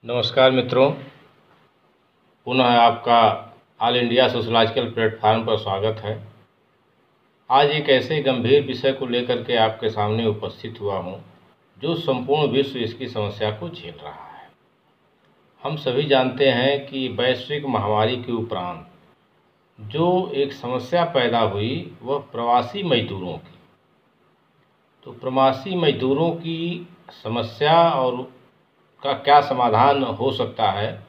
नमस्कार मित्रों, पुनः आपका ऑल इंडिया सोशलॉजिकल प्लेटफॉर्म पर स्वागत है। आज एक ऐसे गंभीर विषय को लेकर के आपके सामने उपस्थित हुआ हूँ जो संपूर्ण विश्व इसकी समस्या को झेल रहा है। हम सभी जानते हैं कि वैश्विक महामारी के उपरांत जो एक समस्या पैदा हुई वह प्रवासी मजदूरों की। तो प्रवासी मजदूरों की समस्या और का क्या समाधान हो सकता है,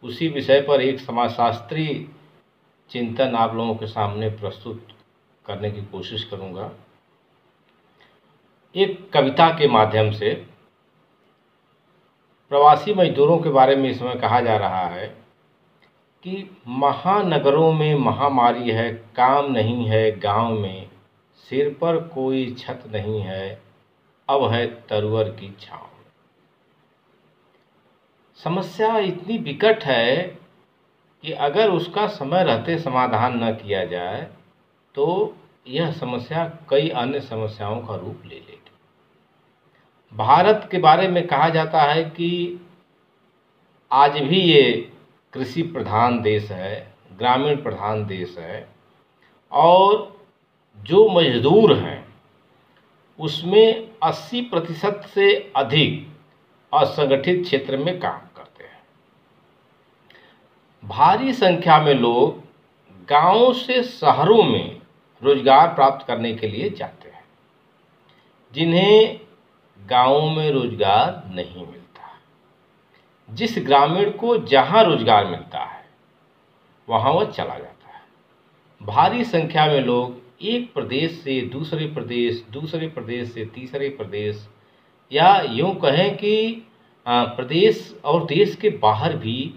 उसी विषय पर एक समाजशास्त्री चिंतन आप लोगों के सामने प्रस्तुत करने की कोशिश करूंगा। एक कविता के माध्यम से प्रवासी मजदूरों के बारे में इसमें कहा जा रहा है कि महानगरों में महामारी है, काम नहीं है गांव में, सिर पर कोई छत नहीं है, अब है तरुअर की छाँव। समस्या इतनी विकट है कि अगर उसका समय रहते समाधान न किया जाए तो यह समस्या कई अन्य समस्याओं का रूप ले लेगी। भारत के बारे में कहा जाता है कि आज भी ये कृषि प्रधान देश है, ग्रामीण प्रधान देश है, और जो मजदूर हैं उसमें 80% से अधिक असंगठित क्षेत्र में काम करते हैं। भारी संख्या में लोग गांवों से शहरों में रोजगार प्राप्त करने के लिए जाते हैं, जिन्हें गांवों में रोजगार नहीं मिलता। जिस ग्रामीण को जहां रोजगार मिलता है वहां वह चला जाता है। भारी संख्या में लोग एक प्रदेश से दूसरे प्रदेश, दूसरे प्रदेश से तीसरे प्रदेश, या यूँ कहें कि प्रदेश और देश के बाहर भी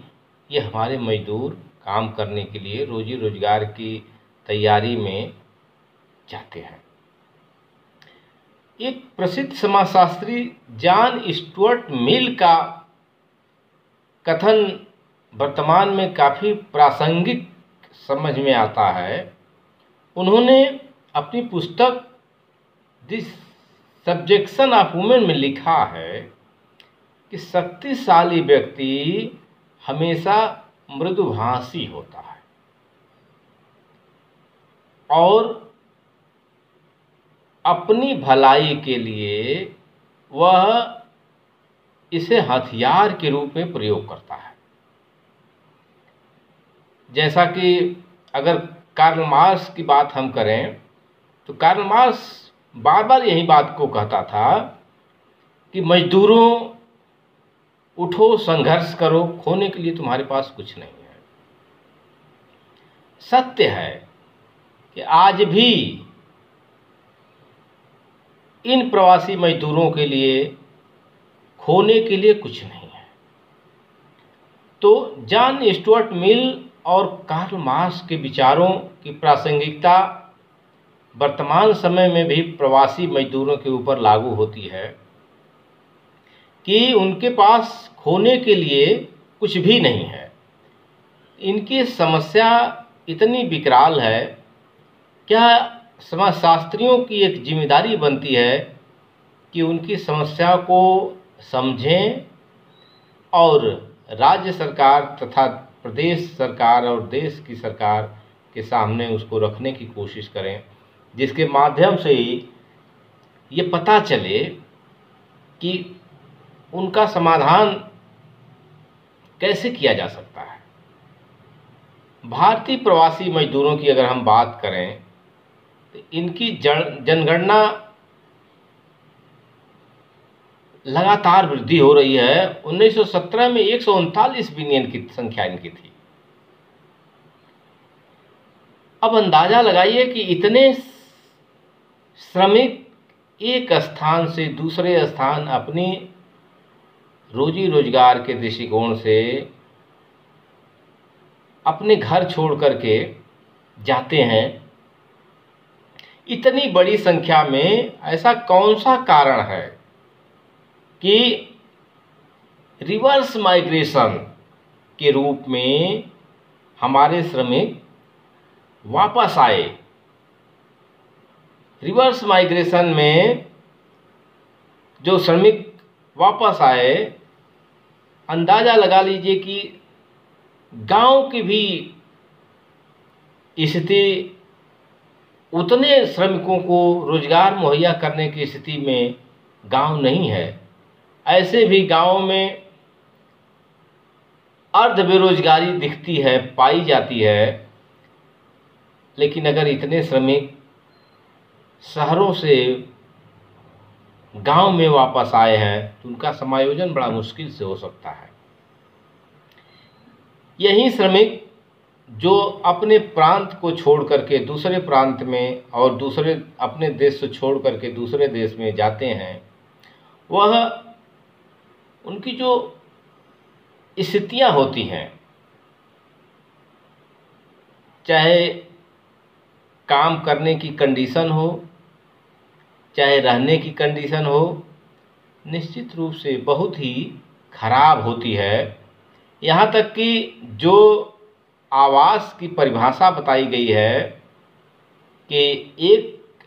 ये हमारे मजदूर काम करने के लिए रोजी रोजगार की तैयारी में जाते हैं। एक प्रसिद्ध समाजशास्त्री जॉन स्टुअर्ट मिल का कथन वर्तमान में काफ़ी प्रासंगिक समझ में आता है। उन्होंने अपनी पुस्तक द सब्जेक्शन ऑफ वुमेन में लिखा है कि शक्तिशाली व्यक्ति हमेशा मृदुभाषी होता है और अपनी भलाई के लिए वह इसे हथियार के रूप में प्रयोग करता है। जैसा कि अगर कार्ल मार्क्स की बात हम करें तो कार्ल मार्क्स बार बार यही बात को कहता था कि मजदूरों उठो, संघर्ष करो, खोने के लिए तुम्हारे पास कुछ नहीं है। सत्य है कि आज भी इन प्रवासी मजदूरों के लिए खोने के लिए कुछ नहीं है। तो जॉन स्टुअर्ट मिल और कार्ल मार्क्स के विचारों की प्रासंगिकता वर्तमान समय में भी प्रवासी मजदूरों के ऊपर लागू होती है कि उनके पास खोने के लिए कुछ भी नहीं है। इनकी समस्या इतनी विकराल है, क्या समाजशास्त्रियों की एक जिम्मेदारी बनती है कि उनकी समस्या को समझें और राज्य सरकार तथा प्रदेश सरकार और देश की सरकार के सामने उसको रखने की कोशिश करें, जिसके माध्यम से ही ये पता चले कि उनका समाधान कैसे किया जा सकता है। भारतीय प्रवासी मजदूरों की अगर हम बात करें तो इनकी जनगणना लगातार वृद्धि हो रही है। 1917 में 139 मिलियन की संख्या इनकी थी। अब अंदाजा लगाइए कि इतने श्रमिक एक स्थान से दूसरे स्थान अपनी रोजी रोजगार के दृष्टिकोण से अपने घर छोड़ करके जाते हैं। इतनी बड़ी संख्या में ऐसा कौन सा कारण है कि रिवर्स माइग्रेशन के रूप में हमारे श्रमिक वापस आए। रिवर्स माइग्रेशन में जो श्रमिक वापस आए अंदाज़ा लगा लीजिए कि गांव की भी स्थिति उतने श्रमिकों को रोजगार मुहैया करने की स्थिति में गांव नहीं है। ऐसे भी गांव में अर्ध बेरोजगारी दिखती है, पाई जाती है। लेकिन अगर इतने श्रमिक शहरों से गांव में वापस आए हैं तो उनका समायोजन बड़ा मुश्किल से हो सकता है। यही श्रमिक जो अपने प्रांत को छोड़ करके दूसरे प्रांत में और दूसरे अपने देश से छोड़ करके दूसरे देश में जाते हैं, वह उनकी जो स्थितियां होती हैं, चाहे काम करने की कंडीशन हो, चाहे रहने की कंडीशन हो, निश्चित रूप से बहुत ही खराब होती है। यहाँ तक कि जो आवास की परिभाषा बताई गई है कि एक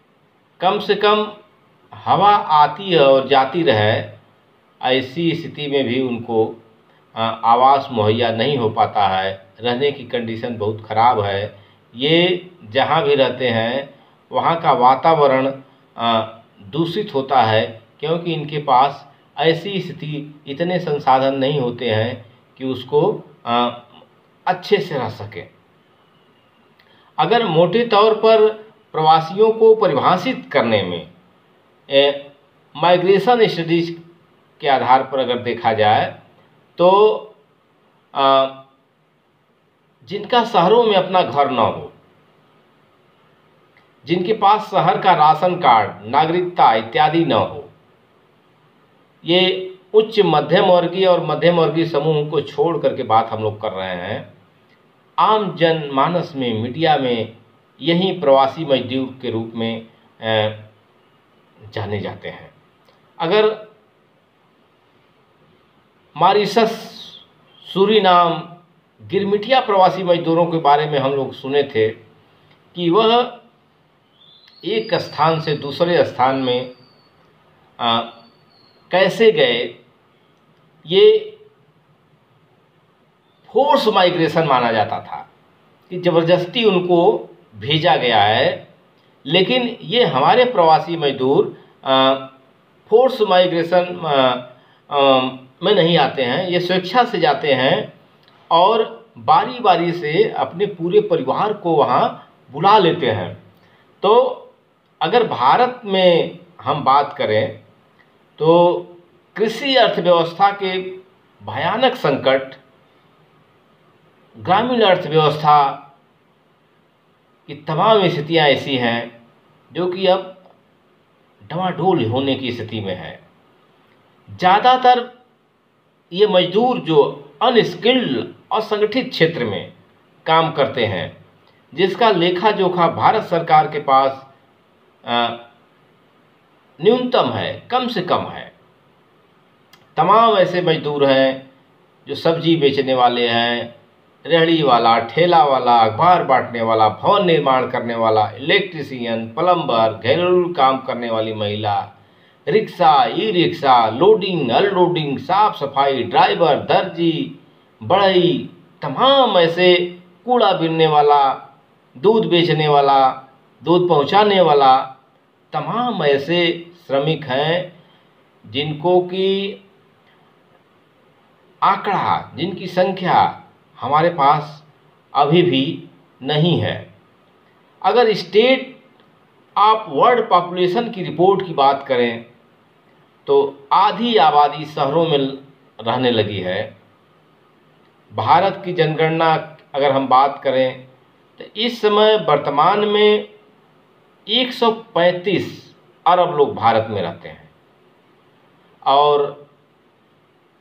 कम से कम हवा आती है और जाती रहे, ऐसी स्थिति में भी उनको आवास मुहैया नहीं हो पाता है। रहने की कंडीशन बहुत ख़राब है। ये जहाँ भी रहते हैं वहाँ का वातावरण दूषित होता है, क्योंकि इनके पास ऐसी स्थिति, इतने संसाधन नहीं होते हैं कि उसको अच्छे से रह सकें। अगर मोटे तौर पर प्रवासियों को परिभाषित करने में माइग्रेशन स्टडीज के आधार पर अगर देखा जाए तो जिनका शहरों में अपना घर न हो, जिनके पास शहर का राशन कार्ड, नागरिकता इत्यादि न हो, ये उच्च मध्यम वर्गीय और मध्यम वर्गीय समूह को छोड़ करके बात हम लोग कर रहे हैं। आम जनमानस में, मीडिया में यही प्रवासी मजदूर के रूप में जाने जाते हैं। अगर मॉरिशस, सूरीनाम, गिरमिटिया प्रवासी मजदूरों के बारे में हम लोग सुने थे कि वह एक स्थान से दूसरे स्थान में कैसे गए, ये फोर्स माइग्रेशन माना जाता था कि ज़बरदस्ती उनको भेजा गया है। लेकिन ये हमारे प्रवासी मजदूर फोर्स माइग्रेशन में नहीं आते हैं, ये स्वेच्छा से जाते हैं और बारी बारी से अपने पूरे परिवार को वहाँ बुला लेते हैं। तो अगर भारत में हम बात करें तो कृषि अर्थव्यवस्था के भयानक संकट, ग्रामीण अर्थव्यवस्था की तमाम स्थितियाँ ऐसी हैं जो कि अब डमाडोल होने की स्थिति में है। ज़्यादातर ये मजदूर जो अनस्किल्ड, असंगठित क्षेत्र में काम करते हैं, जिसका लेखा जोखा भारत सरकार के पास न्यूनतम है, कम से कम है। तमाम ऐसे मजदूर हैं जो सब्जी बेचने वाले हैं, रेहड़ी वाला, ठेला वाला, अखबार बांटने वाला, भवन निर्माण करने वाला, इलेक्ट्रीशियन, प्लम्बर, घरेलू काम करने वाली महिला, rickshaw, e rickshaw, loading, unloading, साफ सफाई, ड्राइवर, दर्जी, बढ़ई, तमाम ऐसे कूड़ा बीनने वाला, दूध बेचने वाला, दूध पहुंचाने वाला, तमाम ऐसे श्रमिक हैं जिनको कि आंकड़ा, जिनकी संख्या हमारे पास अभी भी नहीं है। अगर स्टेट ऑफ वर्ल्ड पॉपुलेशन की रिपोर्ट की बात करें तो आधी आबादी शहरों में रहने लगी है। भारत की जनगणना अगर हम बात करें तो इस समय वर्तमान में 135 अरब लोग भारत में रहते हैं और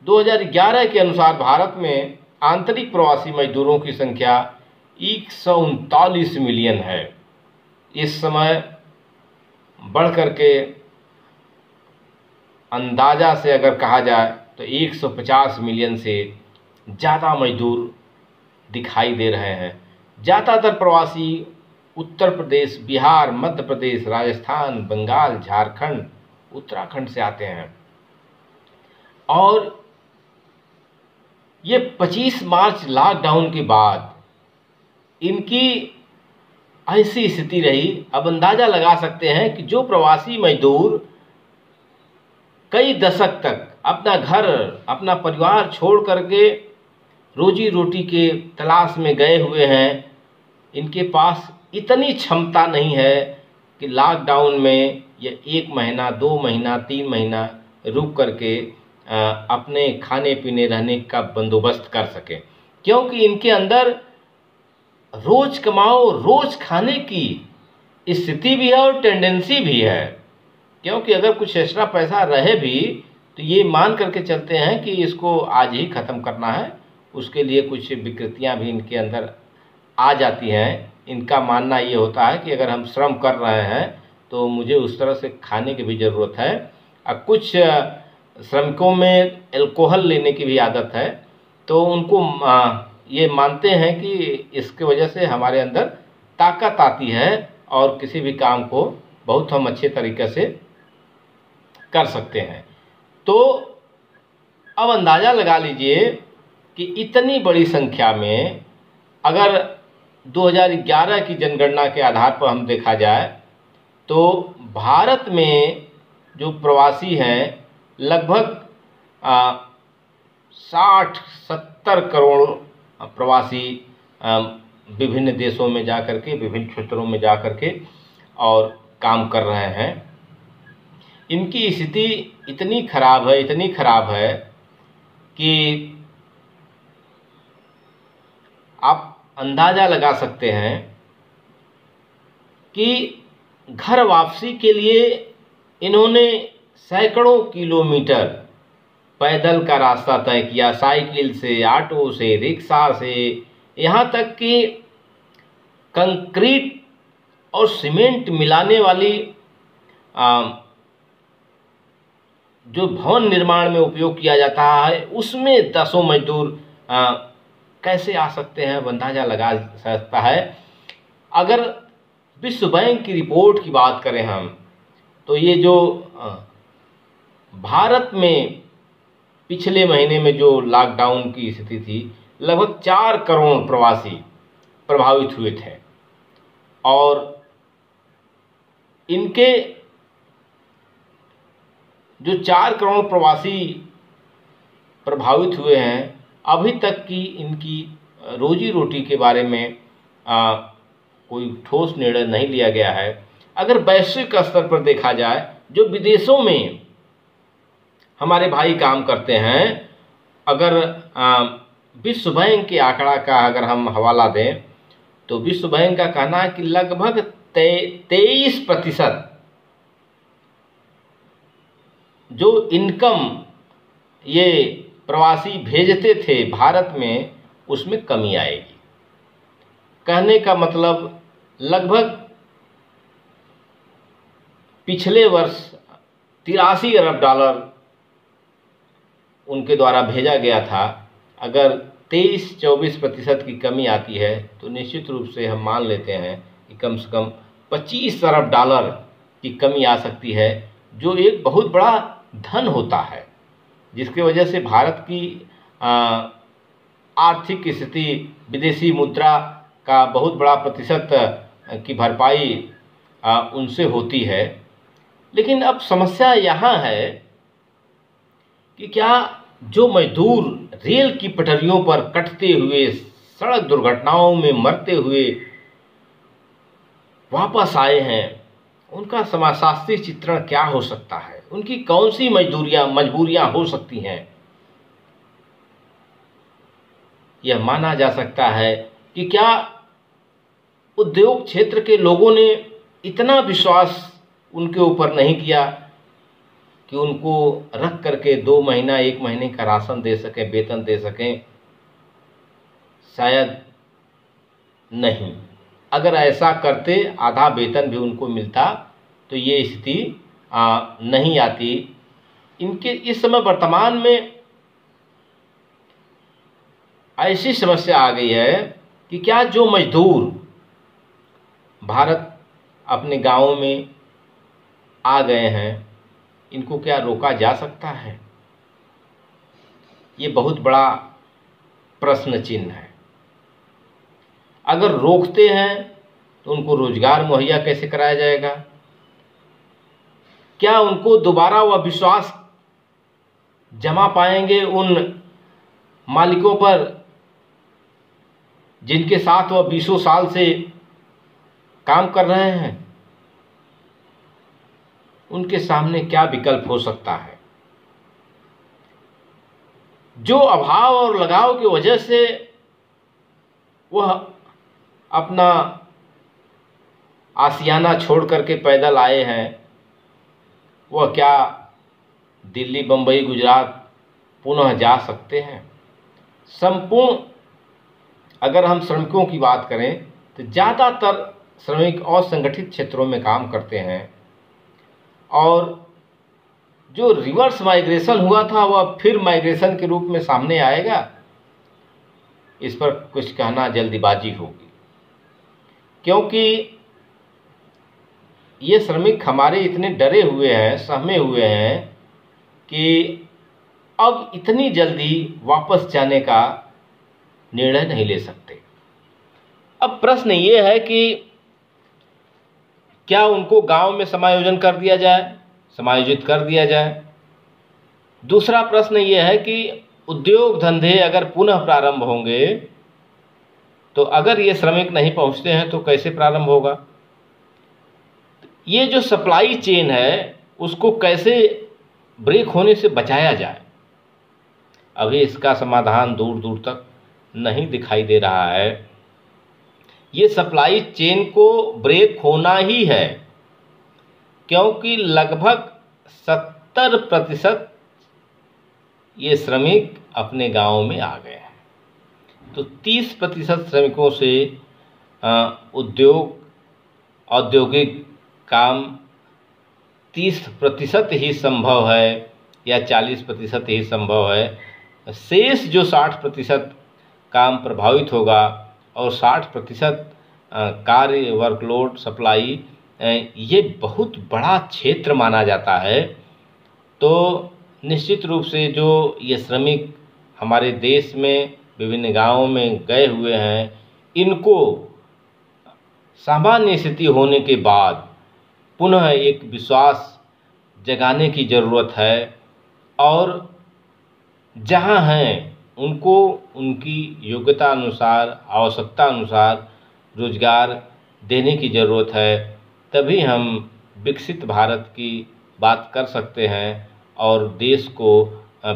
2011 के अनुसार भारत में आंतरिक प्रवासी मजदूरों की संख्या 139 मिलियन है। इस समय बढ़ करके अंदाज़ा से अगर कहा जाए तो 150 मिलियन से ज़्यादा मजदूर दिखाई दे रहे हैं। ज़्यादातर प्रवासी उत्तर प्रदेश, बिहार, मध्य प्रदेश, राजस्थान, बंगाल, झारखंड, उत्तराखंड से आते हैं और ये 25 मार्च लॉकडाउन के बाद इनकी ऐसी स्थिति रही। अब अंदाज़ा लगा सकते हैं कि जो प्रवासी मजदूर कई दशक तक अपना घर, अपना परिवार छोड़ करके रोजी रोटी के तलाश में गए हुए हैं, इनके पास इतनी क्षमता नहीं है कि लॉकडाउन में ये 1 महीना, 2 महीना, 3 महीना रुक करके अपने खाने पीने रहने का बंदोबस्त कर सके, क्योंकि इनके अंदर रोज कमाओ रोज खाने की स्थिति भी है और टेंडेंसी भी है। क्योंकि अगर कुछ एक्स्ट्रा पैसा रहे भी तो ये मान करके चलते हैं कि इसको आज ही ख़त्म करना है, उसके लिए कुछ विकृतियां भी इनके अंदर आ जाती हैं। इनका मानना ये होता है कि अगर हम श्रम कर रहे हैं तो मुझे उस तरह से खाने की भी ज़रूरत है। कुछ श्रमिकों में अल्कोहल लेने की भी आदत है, तो उनको ये मानते हैं कि इसके वजह से हमारे अंदर ताकत आती है और किसी भी काम को बहुत हम अच्छे तरीके से कर सकते हैं। तो अब अंदाज़ा लगा लीजिए कि इतनी बड़ी संख्या में अगर 2011 की जनगणना के आधार पर हम देखा जाए तो भारत में जो प्रवासी हैं लगभग 60-70 करोड़ प्रवासी विभिन्न देशों में जा कर के, विभिन्न क्षेत्रों में जा कर के और काम कर रहे हैं। इनकी स्थिति इतनी खराब है कि आप अंदाज़ा लगा सकते हैं कि घर वापसी के लिए इन्होंने सैकड़ों किलोमीटर पैदल का रास्ता तय किया, साइकिल से, ऑटो से, रिक्शा से, यहाँ तक कि कंक्रीट और सीमेंट मिलाने वाली जो भवन निर्माण में उपयोग किया जाता है उसमें 10 मजदूर कैसे आ सकते हैं, अंदाज़ा लगा सकता है। अगर विश्व बैंक की रिपोर्ट की बात करें हम तो ये जो भारत में पिछले महीने में जो लॉकडाउन की स्थिति थी, लगभग 4 करोड़ प्रवासी प्रभावित हुए थे और इनके जो 4 करोड़ प्रवासी प्रभावित हुए हैं, अभी तक की इनकी रोजी रोटी के बारे में कोई ठोस निर्णय नहीं लिया गया है। अगर वैश्विक स्तर पर देखा जाए, जो विदेशों में हमारे भाई काम करते हैं, अगर विश्व बैंक के आंकड़ा का अगर हम हवाला दें तो विश्व बैंक का कहना है कि लगभग 23% जो इनकम ये प्रवासी भेजते थे भारत में, उसमें कमी आएगी। कहने का मतलब लगभग पिछले वर्ष 83 अरब डॉलर उनके द्वारा भेजा गया था। अगर 23-24% की कमी आती है तो निश्चित रूप से हम मान लेते हैं कि कम से कम 25 अरब डॉलर की कमी आ सकती है, जो एक बहुत बड़ा धन होता है, जिसकी वजह से भारत की आर्थिक स्थिति, विदेशी मुद्रा का बहुत बड़ा प्रतिशत की भरपाई उनसे होती है। लेकिन अब समस्या यहाँ है कि क्या जो मजदूर रेल की पटरियों पर कटते हुए, सड़क दुर्घटनाओं में मरते हुए वापस आए हैं, उनका समाजशास्त्रीय चित्रण क्या हो सकता है, उनकी कौन सी मजबूरियां हो सकती हैं। यह माना जा सकता है कि क्या उद्योग क्षेत्र के लोगों ने इतना विश्वास उनके ऊपर नहीं किया कि उनको रख करके 2 महीना, 1 महीने का राशन दे सकें, वेतन दे सकें। शायद नहीं। अगर ऐसा करते, आधा वेतन भी उनको मिलता, तो ये स्थिति नहीं आती। इनके इस समय वर्तमान में ऐसी समस्या आ गई है कि क्या जो मजदूर भारत अपने गांवों में आ गए हैं, इनको क्या रोका जा सकता है? ये बहुत बड़ा प्रश्न चिन्ह है। अगर रोकते हैं तो उनको रोजगार मुहैया कैसे कराया जाएगा? क्या उनको दोबारा वह विश्वास जमा पाएंगे उन मालिकों पर जिनके साथ वह 20 साल से काम कर रहे हैं? उनके सामने क्या विकल्प हो सकता है? जो अभाव और लगाव की वजह से वह अपना आशियाना छोड़ करके पैदल आए हैं, वह क्या दिल्ली, बंबई, गुजरात पुनः जा सकते हैं? संपूर्ण अगर हम श्रमिकों की बात करें तो ज़्यादातर श्रमिक असंगठित क्षेत्रों में काम करते हैं, और जो रिवर्स माइग्रेशन हुआ था वह फिर माइग्रेशन के रूप में सामने आएगा, इस पर कुछ कहना जल्दीबाजी होगी। क्योंकि ये श्रमिक हमारे इतने डरे हुए हैं, सहमे हुए हैं कि अब इतनी जल्दी वापस जाने का निर्णय नहीं ले सकते। अब प्रश्न ये है कि क्या उनको गांव में समायोजित कर दिया जाए। दूसरा प्रश्न ये है कि उद्योग धंधे अगर पुनः प्रारंभ होंगे तो अगर ये श्रमिक नहीं पहुंचते हैं तो कैसे प्रारंभ होगा? ये जो सप्लाई चेन है उसको कैसे ब्रेक होने से बचाया जाए, अभी इसका समाधान दूर दूर तक नहीं दिखाई दे रहा है। ये सप्लाई चेन को ब्रेक होना ही है, क्योंकि लगभग 70% ये श्रमिक अपने गांव में आ गए हैं। तो 30% श्रमिकों से औद्योगिक काम 30% ही संभव है या 40% ही संभव है। शेष जो 60% काम प्रभावित होगा और 60% कार्य वर्कलोड सप्लाई, ये बहुत बड़ा क्षेत्र माना जाता है। तो निश्चित रूप से जो ये श्रमिक हमारे देश में विभिन्न गांवों में गए हुए हैं, इनको सामान्य स्थिति होने के बाद पुनः एक विश्वास जगाने की ज़रूरत है, और जहां हैं उनको उनकी योग्यता अनुसार, आवश्यकता अनुसार रोजगार देने की ज़रूरत है। तभी हम विकसित भारत की बात कर सकते हैं और देश को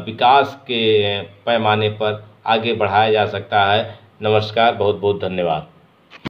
विकास के पैमाने पर आगे बढ़ाया जा सकता है। नमस्कार, बहुत बहुत धन्यवाद।